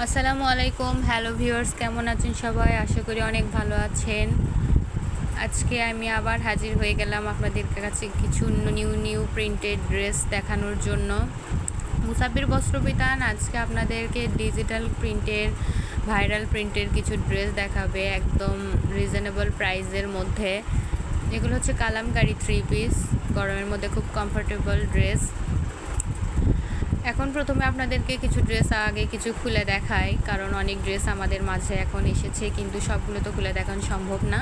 আসসালামু আলাইকুম। Hello viewers, কেমন আছেন সবাই? আশা করি অনেক ভালো আছেন। আজকে আমি আবার হাজির হয়ে গেলাম আপনাদের কাছে কিছু নিউ প্রিন্টেড ড্রেস দেখানোর জন্য। মুসাব্বির বস্ত্রবিতান আজকে আপনাদেরকে ডিজিটাল প্রিন্টের ভাইরাল প্রিন্টের কিছু ড্রেস দেখাবে একদম রিজনেবল প্রাইসের মধ্যে। এগুলো হচ্ছে কালামকারী 3 পিস, গরমের মধ্যে খুব কমফোর্টেবল ড্রেস। এখন প্রথমে আপনাদেরকে কিছু ড্রেস আগে কিছু খুলে দেখাই, কারণ অনেক ড্রেস আমাদের মাঝে এখন এসেছে, কিন্তু সবগুলো তো খুলে দেখানো সম্ভব না।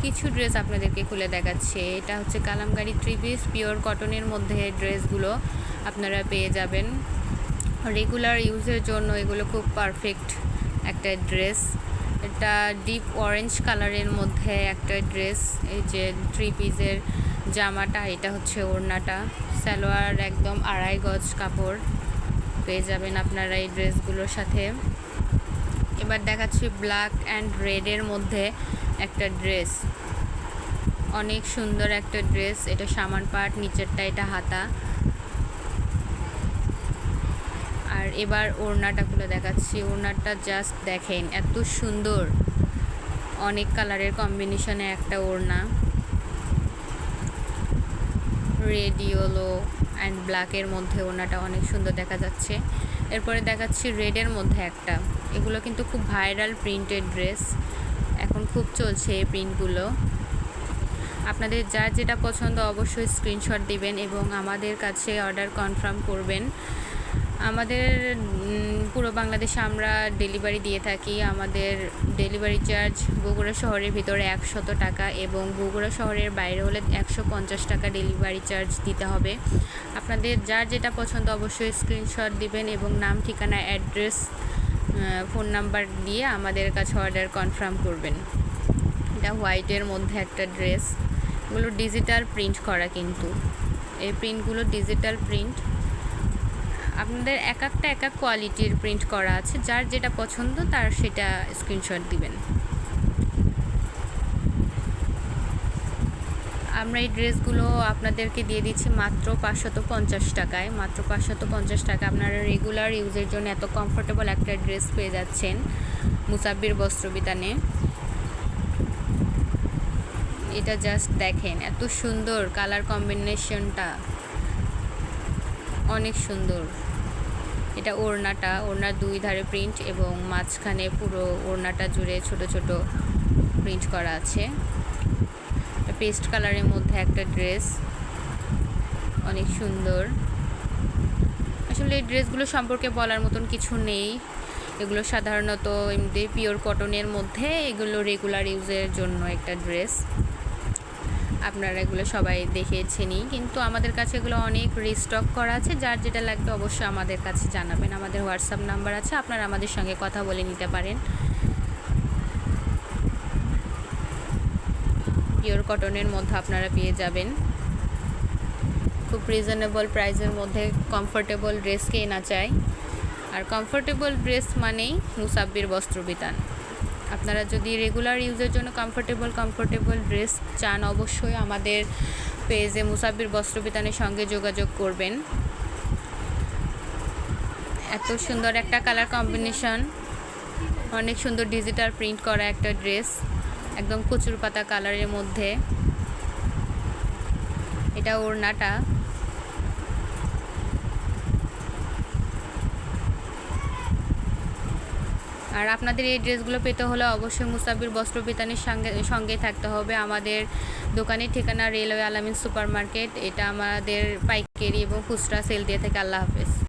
কিছু ড্রেস আপনাদেরকে খুলে দেখাচ্ছে। এটা হচ্ছে কালামকারী 3 পিস পিওর কটনের মধ্যে ড্রেসগুলো আপনারা পেয়ে যাবেন। রেগুলার ইউজের জন্য এগুলো খুব পারফেক্ট একটা ড্রেস। এটা ডিপ অরেঞ্জ কালারের মধ্যে একটা ড্রেস। এই যে 3 পিসের জামাটা, এটা হচ্ছে ওড়নাটা। সালোয়ার একদম 2.5 গজ কাপড় পেয়ে যাবেন আপনারা এই ড্রেসগুলোর সাথে। এবার দেখাচ্ছি ব্ল্যাক অ্যান্ড রেডের মধ্যে একটা ড্রেস, অনেক সুন্দর একটা ড্রেস। এটা সামান পাট, নিচেরটা এটা হাতা। আর এবার ওড়নাটা খুলে দেখাচ্ছি। ওড়নাটা জাস্ট দেখেন, এত সুন্দর, অনেক কালারের কম্বিনেশনে একটা ওড়না। রেড, ইয়েলো অ্যান্ড ব্ল্যাকের মধ্যে ওড়নাটা অনেক সুন্দর দেখা যাচ্ছে। এরপরে দেখাচ্ছি রেডের মধ্যে একটা। এগুলো কিন্তু খুব ভাইরাল প্রিন্টেড ড্রেস, এখন খুব চলছে এই প্রিন্টগুলো। আপনাদের যার যেটা পছন্দ অবশ্যই স্ক্রিনশট দিবেন এবং আমাদের কাছে অর্ডার কনফার্ম করবেন। আমাদের পুরো বাংলাদেশে আমরা ডেলিভারি দিয়ে থাকি। আমাদের ডেলিভারি চার্জ বগুড়া শহরের ভিতরে 100 টাকা এবং বগুড়া শহরের বাইরে হলে 150 টাকা ডেলিভারি চার্জ দিতে হবে। আপনাদের যার যেটা পছন্দ অবশ্যই স্ক্রিনশট দিবেন এবং নাম, ঠিকানা, অ্যাড্রেস, ফোন নাম্বার দিয়ে আমাদের কাছে অর্ডার কনফার্ম করবেন। এটা হোয়াইটের মধ্যে একটা ড্রেস। এগুলো ডিজিটাল প্রিন্ট করা, কিন্তু এই প্রিন্টগুলো ডিজিটাল প্রিন্ট। আপনাদের এক একটা কোয়ালিটির প্রিন্ট করা আছে, যার যেটা পছন্দ তার সেটা স্ক্রিনশট দিবেন। আমরা এই ড্রেসগুলো আপনাদেরকে দিয়ে দিচ্ছি মাত্র 550 টাকায়। মাত্র 550 টাকা আপনারা রেগুলার ইউজের জন্য এত কমফোর্টেবল একটা ড্রেস পেয়ে যাচ্ছেন মুসাব্বির বস্ত্রবিতানে। এটা জাস্ট দেখেন, এত সুন্দর কালার কম্বিনেশনটা, অনেক সুন্দর। এটা ওড়নাটা, ওড়নার 2 ধারে প্রিন্ট এবং মাঝখানে পুরো ওড়নাটা জুড়ে ছোট ছোট প্রিন্ট করা আছে। পেস্ট কালারের মধ্যে একটা ড্রেস, অনেক সুন্দর। আসলে এই ড্রেসগুলো সম্পর্কে বলার মতন কিছু নেই। এগুলো সাধারণত এমনি পিওর কটনের মধ্যে, এগুলো রেগুলার ইউজের জন্য একটা ড্রেস। আপনারা এগুলো সবাই দেখেছেনই, কিন্তু আমাদের কাছে এগুলো অনেক রিস্টক করা আছে। যার যেটা লাগবে অবশ্যই আমাদের কাছে জানাবেন। আমাদের হোয়াটসঅ্যাপ নাম্বার আছে, আপনারা আমাদের সঙ্গে কথা বলে নিতে পারেন। পিওর কটনের মধ্যে আপনারা পেয়ে যাবেন খুব রিজনেবল প্রাইসের মধ্যে। কমফোর্টেবল ড্রেস কে না চায়, আর কমফোর্টেবল ড্রেস মানেই মুসাব্বির বস্ত্রবিতান। আপনারা যদি রেগুলার ইউজের জন্য কমফোর্টেবল ড্রেস চান অবশ্যই আমাদের পেজে মুসাব্বির বস্ত্রবিতানের সঙ্গে যোগাযোগ করবেন। এত সুন্দর একটা কালার কম্বিনেশন, অনেক সুন্দর ডিজিটাল প্রিন্ট করা একটা ড্রেস, একদম কচুর পাতা কালারের মধ্যে। এটা ওড়নাটা। আর আপনাদের এই ড্রেসগুলো পেতে হলে অবশ্যই মুসাব্বির বস্ত্রবিতানের সঙ্গে থাকতে হবে। আমাদের দোকানের ঠিকানা রেলওয়ে আলামিন সুপার মার্কেট। এটা আমাদের পাইকারি এবং খুচরা সেল দিয়ে থাকে। আল্লাহ হাফেজ।